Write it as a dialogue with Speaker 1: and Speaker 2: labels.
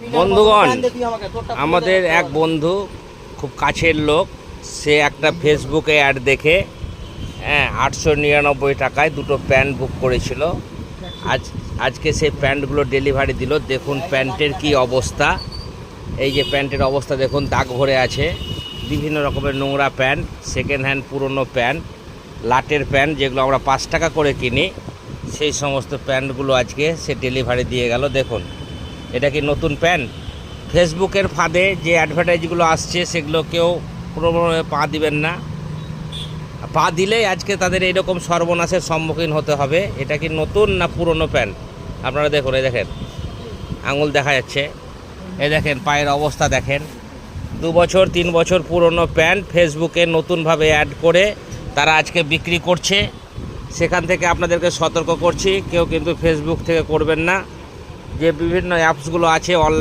Speaker 1: বন্ধুগণ, আমাদের এক বন্ধু খুব কাছের লোক, সে একটা ফেসবুকে অ্যাড দেখে 899 টাকায় দুটো প্যান্ট বুক করেছিল। আজকে সেই প্যান্টগুলো ডেলিভারি দিল। দেখুন প্যান্টের কি অবস্থা। এই যে প্যান্টের অবস্থা দেখুন, দাগ ভরে আছে। বিভিন্ন রকমের নোংরা প্যান্ট, সেকেন্ড হ্যান্ড পুরনো প্যান্ট, লাটের প্যান্ট, যেগুলো আমরা 5 টাকা করে কিনি, সেই সমস্ত প্যান্টগুলো আজকে সে ডেলিভারি দিয়ে গেল। দেখুন এটা কি নতুন প্যান্ট? ফেসবুকের ফাঁদে যে অ্যাডভার্টাইজগুলো আসছে সেগুলো কেউ কোনোভাবে পা দিবেন না। পা দিলেই আজকে তাদের এইরকম সর্বনাশের সম্মুখীন হতে হবে। এটা কি নতুন না পুরনো প্যান্ট? আপনারা দেখুন, এই দেখেন আঙুল দেখা যাচ্ছে, এই দেখেন পায়ের অবস্থা দেখেন। 2 বছর 3 বছর পুরনো প্যান্ট ফেসবুকে নতুনভাবে অ্যাড করে তারা আজকে বিক্রি করছে। সেখান থেকে আপনাদেরকে সতর্ক করছি, কেউ কিন্তু ফেসবুক থেকে করবেন না। যে বিভিন্ন অ্যাপসগুলো আছে অনলাইন